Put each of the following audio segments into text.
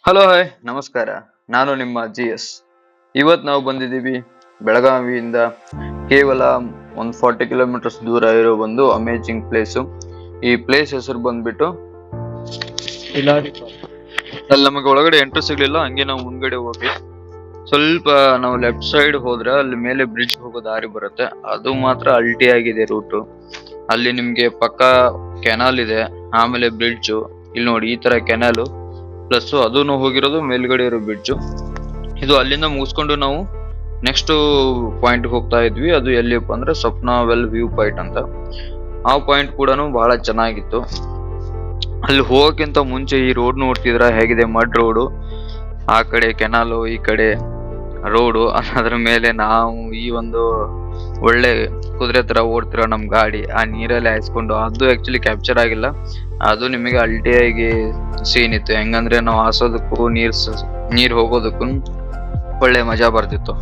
Hello hi ನಮಸ್ಕಾರ. ನಾನು ನಿಮ್ಮ GS. ಇವತ್ತು ನಾವು ಬಂದಿದ್ದೀವಿ ಬೆಳಗಾವಿಯಿಂದ ಕೇವಲ ಒಂದು 40 ಕಿಲೋಮೀಟರ್ಸ್ ದೂರ ಇರೋ ಒಂದು ಅಮೇಜಿಂಗ್ ಪ್ಲೇಸು. ಈ ಪ್ಲೇಸ್ ಹೆಸರು ಬಂದ್ಬಿಟ್ಟು ಕಿಲಾಡಿ ಪಾರ್ಕ್. ಅಲ್ಲಿ ನಮಗೆ ಒಳಗಡೆ ಎಂಟ್ರಿ ಸಿಗ್ಲಿಲ್ಲ, ಹಂಗೆ ನಾವು ಮುಂದ್ಗಡೆ ಹೋಗಿ ಸ್ವಲ್ಪ ನಾವು ಲೆಫ್ಟ್ ಸೈಡ್ ಹೋದ್ರೆ ಅಲ್ಲಿ ಮೇಲೆ ಬ್ರಿಡ್ಜ್ ಹೋಗೋ ದಾರಿ ಬರುತ್ತೆ. ಅದು ಮಾತ್ರ ಅಲ್ಟಿ ಆಗಿದೆ ರೂಟು. ಅಲ್ಲಿ ನಿಮ್ಗೆ ಪಕ್ಕ ಕೆನಾಲ್ ಇದೆ, ಆಮೇಲೆ ಬ್ರಿಡ್ಜ್. ಇಲ್ಲಿ ನೋಡಿ ಈ ತರ ಕೆನಾಲು ಪ್ಲಸ್ ಅದನ್ನು ಹೋಗಿರೋದು ಮೇಲ್ಗಡೆ ಇರೋ ಬ್ರಿಡ್ಜ್. ಇದು ಅಲ್ಲಿಂದ ಮುಗಿಸ್ಕೊಂಡು ನಾವು ನೆಕ್ಸ್ಟ್ ಪಾಯಿಂಟ್ ಹೋಗ್ತಾ ಇದ್ವಿ. ಅದು ಎಲ್ಲಿಪ್ಪ ಅಂದ್ರೆ ಸ್ವಪ್ನ ವೆಲ್ ವ್ಯೂ ಪಾಯಿಂಟ್ ಅಂತ. ಆ ಪಾಯಿಂಟ್ ಕೂಡ ಬಹಳ ಚೆನ್ನಾಗಿತ್ತು. ಅಲ್ಲಿ ಹೋಗಕ್ಕಿಂತ ಮುಂಚೆ ಈ ರೋಡ್ ನೋಡ್ತಿದ್ರ ಹೇಗಿದೆ, ಮಡ್ ರೋಡು. ಆ ಕಡೆ ಕೆನಾಲು, ಈ ಕಡೆ ರೋಡು. ಅದ್ರ ಮೇಲೆ ನಾವು ಈ ಒಂದು ಒಳ್ಳೆ ಕುದುರೆ ತರ ಓಡ್ತಿರೋ ನಮ್ ಗಾಡಿ ಆ ನೀರಲ್ಲಿ ಹಾಯಿಸ್ಕೊಂಡು, ಅದು ಆಕ್ಚುಲಿ ಕ್ಯಾಪ್ಚರ್ ಆಗಿಲ್ಲ. ಅದು ನಿಮಗೆ ಅಲ್ಟಿಯಾಗಿ ಸೀನ್ ಇತ್ತು. ಹೆಂಗಂದ್ರೆ ನಾವು ಹಾಸೋದಕ್ಕೂ ನೀರ್ ಹೋಗೋದಕ್ಕೂ ಒಳ್ಳೆ ಮಜಾ ಬರ್ತಿತ್ತು.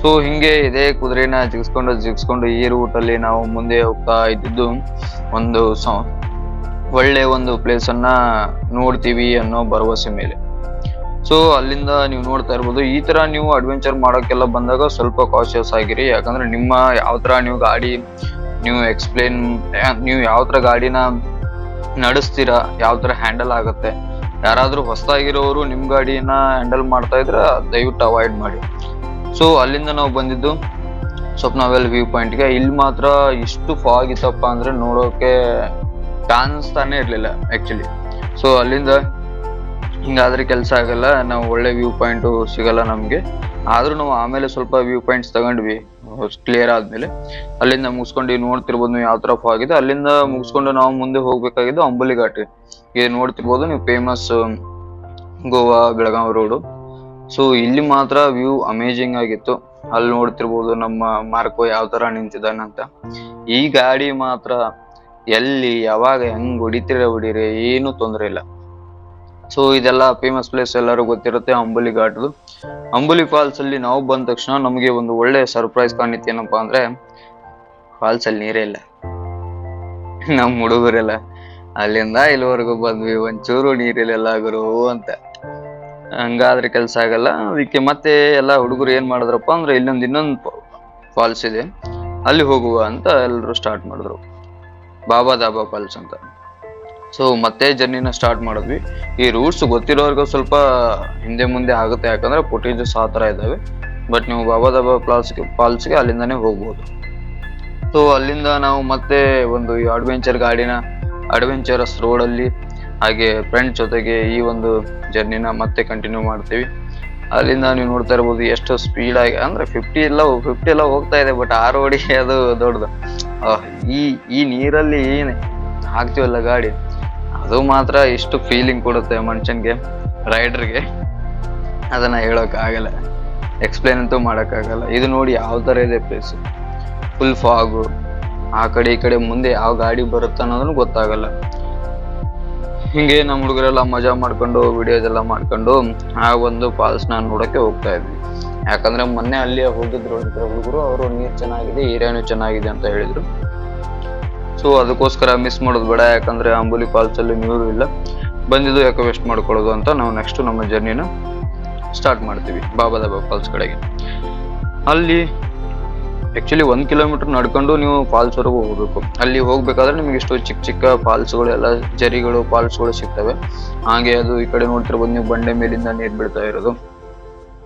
ಸೊ ಹಿಂಗೆ ಇದೇ ಕುದುರೆನ ಜಿಗಿಸ್ಕೊಂಡು ಈ ರೂಟ್ ಅಲ್ಲಿ ನಾವು ಮುಂದೆ ಹೋಗ್ತಾ ಇದ್ದಿದ್ದು ಒಂದು ಒಳ್ಳೆ ಒಂದು ಪ್ಲೇಸ್ ಅನ್ನ ನೋಡ್ತೀವಿ ಅನ್ನೋ ಭರವಸೆ ಮೇಲೆ. ಸೊ ಅಲ್ಲಿಂದ ನೀವು ನೋಡ್ತಾ ಇರ್ಬೋದು, ಈ ತರ ನೀವು ಅಡ್ವೆಂಚರ್ ಮಾಡೋಕ್ಕೆಲ್ಲ ಬಂದಾಗ ಸ್ವಲ್ಪ ಕಾಶಿಯಸ್ ಆಗಿರಿ. ಯಾಕಂದ್ರೆ ನಿಮ್ಮ ಯಾವ ತರ ನೀವು ಗಾಡಿ ನೀವು ಯಾವ ತರ ಗಾಡಿನ ನಡೆಸ್ತೀರಾ, ಯಾವ ತರ ಹ್ಯಾಂಡಲ್ ಆಗುತ್ತೆ. ಯಾರಾದ್ರೂ ಹೊಸದಾಗಿರೋರು ನಿಮ್ ಗಾಡಿನ ಹ್ಯಾಂಡಲ್ ಮಾಡ್ತಾ ಇದ್ರೆ ದಯವಿಟ್ಟು ಅವಾಯ್ಡ್ ಮಾಡಿ. ಸೊ ಅಲ್ಲಿಂದ ನಾವು ಬಂದಿದ್ದು ಸ್ವಪ್ನವೆಲ್ ವ್ಯೂ ಪಾಯಿಂಟ್ಗೆ. ಇಲ್ಲಿ ಮಾತ್ರ ಇಷ್ಟು ಫಾಗ್ ಇತ್ತಪ್ಪ ಅಂದ್ರೆ ನೋಡೋಕೆ ಕಾಣಿಸ್ತಾನೆ ಇರ್ಲಿಲ್ಲ ಆಕ್ಚುಲಿ. ಸೊ ಅಲ್ಲಿಂದ ಹಿಂಗಾದ್ರೆ ಕೆಲಸ ಆಗಲ್ಲ, ನಾವು ಒಳ್ಳೆ ವ್ಯೂ ಪಾಯಿಂಟ್ ಸಿಗಲ್ಲ ನಮ್ಗೆ. ಆದ್ರೂ ನಾವು ಆಮೇಲೆ ಸ್ವಲ್ಪ ವ್ಯೂ ಪಾಯಿಂಟ್ಸ್ ತಗೊಂಡ್ವಿ ಕ್ಲಿಯರ್ ಆದ್ಮೇಲೆ. ಅಲ್ಲಿಂದ ಮುಗಿಸ್ಕೊಂಡು ನೋಡ್ತಿರ್ಬೋದು ನೀವು ಯಾವ ತರ ಆಗಿದೆ. ಅಲ್ಲಿಂದ ಮುಗಿಸ್ಕೊಂಡು ನಾವು ಮುಂದೆ ಹೋಗ್ಬೇಕಾಗಿದ್ದು ಅಂಬುಲಿ ಘಾಟ್. ಇದು ನೋಡ್ತಿರ್ಬೋದು ನೀವು, famous Goa Belagavi road. So ಇಲ್ಲಿ ಮಾತ್ರ ವ್ಯೂ ಅಮೇಜಿಂಗ್ ಆಗಿತ್ತು. ಅಲ್ಲಿ ನೋಡ್ತಿರ್ಬೋದು ನಮ್ಮ ಮಾರ್ಕೋ ಯಾವ ತರ ನಿಂತಿದ್ದಾನಂತ. ಈ ಗಾಡಿ ಮಾತ್ರ ಎಲ್ಲಿ ಯಾವಾಗ ಹೆಂಗ್ ಹೊಡಿತೀರ ಏನು ತೊಂದ್ರೆ ಇಲ್ಲ. ಸೊ ಇದೆಲ್ಲ ಫೇಮಸ್ ಪ್ಲೇಸ್, ಎಲ್ಲರೂ ಗೊತ್ತಿರುತ್ತೆ ಅಂಬುಲಿ ಘಾಟ್ದು. ಅಂಬುಲಿ ಫಾಲ್ಸ್ ಅಲ್ಲಿ ನಾವು ಬಂದ ತಕ್ಷಣ ನಮಗೆ ಒಂದು ಒಳ್ಳೆ ಸರ್ಪ್ರೈಸ್ ಕಾಣಿತ್ತು. ಏನಪ್ಪಾ ಅಂದ್ರೆ ಫಾಲ್ಸ್ ಅಲ್ಲಿ ನೀರೇ ಇಲ್ಲ. ನಮ್ ಹುಡುಗರೆಲ್ಲ ಅಲ್ಲಿಂದ ಇಲ್ಲಿವರೆಗೂ ಬಂದ್ವಿ, ಒಂಚೂರು ನೀರಿಲ್ಲ ಗುರು ಅಂತ. ಹಂಗಾದ್ರೆ ಕೆಲ್ಸ ಆಗಲ್ಲ. ಅದಕ್ಕೆ ಮತ್ತೆ ಎಲ್ಲ ಹುಡುಗರು ಏನ್ ಮಾಡಿದ್ರಪ್ಪ ಅಂದ್ರೆ ಇನ್ನೊಂದು ಫಾಲ್ಸ್ ಇದೆ, ಅಲ್ಲಿ ಹೋಗುವ ಅಂತ ಎಲ್ಲರೂ ಸ್ಟಾರ್ಟ್ ಮಾಡಿದ್ರು, ಬಾಬಾ ದಾಬಾ ಫಾಲ್ಸ್ ಅಂತ. ಸೊ ಮತ್ತೆ ಜರ್ನಿನ ಸ್ಟಾರ್ಟ್ ಮಾಡಿದ್ವಿ. ಈ ರೂಟ್ಸ್ ಗೊತ್ತಿರೋರ್ಗೂ ಸ್ವಲ್ಪ ಹಿಂದೆ ಮುಂದೆ ಆಗುತ್ತೆ, ಯಾಕಂದ್ರೆ ಫುಟೇಜಸ್ ಆ ತರ ಇದಾವೆ. ಬಟ್ ನೀವು ಬಾಬಾ ದಾಬಾ ಫಾಲ್ಸ್ಗೆ ಅಲ್ಲಿಂದಾನೇ ಹೋಗ್ಬೋದು. ಸೊ ಅಲ್ಲಿಂದ ನಾವು ಮತ್ತೆ ಒಂದು ಅಡ್ವೆಂಚರಸ್ ರೋಡ್ ಅಲ್ಲಿ ಹಾಗೆ ಫ್ರೆಂಡ್ಸ್ ಜೊತೆಗೆ ಈ ಒಂದು ಜರ್ನಿನ ಮತ್ತೆ ಕಂಟಿನ್ಯೂ ಮಾಡ್ತೀವಿ. ಅಲ್ಲಿಂದ ನೀವು ನೋಡ್ತಾ ಇರ್ಬೋದು ಎಷ್ಟು ಸ್ಪೀಡ್ ಆಗಿ ಅಂದ್ರೆ 50 ಎಲ್ಲ ಹೋಗ್ತಾ ಇದೆ. ಬಟ್ ಆ ರೋಡಿಗೆ ಅದು ದೊಡ್ಡದು. ಈ ನೀರಲ್ಲಿ ಹಾಕ್ತಿವಲ್ಲ ಗಾಡಿ, ಅದು ಮಾತ್ರ ಎಷ್ಟು ಫೀಲಿಂಗ್ ಕೊಡುತ್ತೆ ಮನುಷ್ಯನ್ಗೆ, ರೈಡರ್ಗೆ. ಅದನ್ನ ಹೇಳೋಕ್ ಆಗಲ್ಲ, ಎಕ್ಸ್ಪ್ಲೇನ್ ಅಂತೂ ಮಾಡಕ್ಕಾಗಲ್ಲ. ಇದು ನೋಡಿ ಯಾವ ತರ ಇದೆ ಪ್ಲೇಸ್. ಫುಲ್ ಫಾಗು, ಆ ಕಡೆ ಈ ಕಡೆ ಮುಂದೆ ಯಾವ ಗಾಡಿ ಬರುತ್ತೆ ಅನ್ನೋದನ್ನು ಗೊತ್ತಾಗಲ್ಲ. ಹಿಂಗೆ ನಮ್ಮ ಹುಡುಗರೆಲ್ಲ ಮಜಾ ಮಾಡ್ಕೊಂಡು ವಿಡಿಯೋಸ್ ಎಲ್ಲ ಮಾಡ್ಕೊಂಡು ಆ ಒಂದು ಫಾಲ್ಸ್ ನ ನೋಡಕ್ಕೆ ಹೋಗ್ತಾ ಇದ್ವಿ. ಯಾಕಂದ್ರೆ ಮೊನ್ನೆ ಅಲ್ಲಿ ಹೋಗಿದ್ರು ಹುಡುಗರು, ಅವರು ನೀರ್ ಚೆನ್ನಾಗಿದೆ, ಏರಿಯಾನು ಚೆನ್ನಾಗಿದೆ ಅಂತ ಹೇಳಿದ್ರು. ಸೊ ಅದಕ್ಕೋಸ್ಕರ ಮಿಸ್ ಮಾಡೋದು ಬೇಡ, ಯಾಕಂದ್ರೆ ಅಂಬುಲಿ ಫಾಲ್ಸ್ ಅಲ್ಲಿ ನೀರು ಇಲ್ಲ, ಬಂದಿದ್ದು ಯಾಕೆ ವೇಸ್ಟ್ ಮಾಡ್ಕೊಳ್ಳೋದು ಅಂತ ನಾವು ನೆಕ್ಸ್ಟ್ ನಮ್ಮ ಜರ್ನಿನ ಸ್ಟಾರ್ಟ್ ಮಾಡ್ತೀವಿ ಬಾಬಾ ದಾಬಾ ಫಾಲ್ಸ್ ಕಡೆಗೆ. ಅಲ್ಲಿ ಆಕ್ಚುಲಿ 1 ಕಿಲೋಮೀಟರ್ ನಡ್ಕೊಂಡು ನೀವು ಫಾಲ್ಸ್ ವರೆಗೂ ಹೋಗ್ಬೇಕು. ಅಲ್ಲಿ ಹೋಗ್ಬೇಕಾದ್ರೆ ನಿಮ್ಗೆ ಇಷ್ಟು ಚಿಕ್ಕ ಚಿಕ್ಕ ಫಾಲ್ಸ್ಗಳು ಎಲ್ಲ ಫಾಲ್ಸ್ಗಳು ಸಿಗ್ತವೆ. ಹಾಗೆ ಅದು ಈ ಕಡೆ ನೋಡ್ತಿರ್ಬೋದು ನೀವು, ಬಂಡೆ ಮೇಲಿಂದ ನೀರ್ ಬೀಳ್ತಾ ಇರೋದು.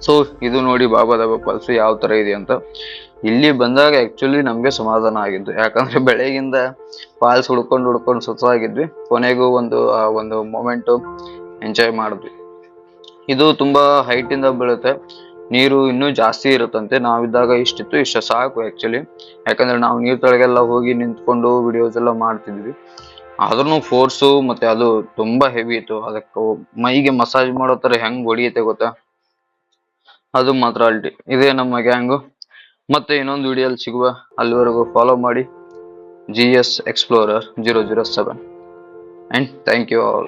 ಸೊ ಇದು ನೋಡಿ ಬಾಬಾ ದಾಬಾ ಫಾಲ್ಸ್ ಯಾವ ತರ ಇದೆ ಅಂತ. ಇಲ್ಲಿ ಬಂದಾಗ ಆಕ್ಚುಲಿ ನಮ್ಗೆ ಸಮಾಧಾನ ಆಗಿದ್ದು, ಯಾಕಂದ್ರೆ ಬೆಳಗಿಂದ ಫಾಲ್ಸ್ ಹುಡ್ಕೊಂಡು ಸುತ್ತಾಗಿದ್ವಿ. ಕೊನೆಗೂ ಒಂದು ಮೊಮೆಂಟ್ ಎಂಜಾಯ್ ಮಾಡಿದ್ವಿ. ಇದು ತುಂಬಾ ಹೈಟ್ ಇಂದ ಬೀಳುತ್ತೆ, ನೀರು ಇನ್ನೂ ಜಾಸ್ತಿ ಇರುತ್ತಂತೆ. ನಾವಿದ್ದಾಗ ಇಷ್ಟಿತ್ತು, ಇಷ್ಟ ಸಾಕು ಆಕ್ಚುಲಿ. ಯಾಕಂದ್ರೆ ನಾವು ನೀರ್ ತಳಗೆಲ್ಲ ಹೋಗಿ ನಿಂತ್ಕೊಂಡು ವಿಡಿಯೋಸ್ ಎಲ್ಲ ಮಾಡ್ತಿದ್ವಿ. ಆದ್ರೂ ಫೋರ್ಸು ಮತ್ತೆ ಅದು ತುಂಬಾ ಹೆವಿ ಇತ್ತು. ಅದಕ್ಕೆ ಮೈಗೆ ಮಸಾಜ್ ಮಾಡೋ ತರ ಹೆಂಗ್ ಹೊಡಿಯುತ್ತೆ ಗೊತ್ತಾ, ಅದು ಮಾತ್ರ ಅಲ್ಟಿ. ಇದೇ ನಮ್ಮ ಗ್ಯಾಂಗು. ಮತ್ತೆ ಇನ್ನೊಂದು ವಿಡಿಯೋಲಿ ಸಿಗುವ, ಅಲ್ಲಿವರೆಗೂ ಫಾಲೋ ಮಾಡಿ GS Explorer 007 and thank you all.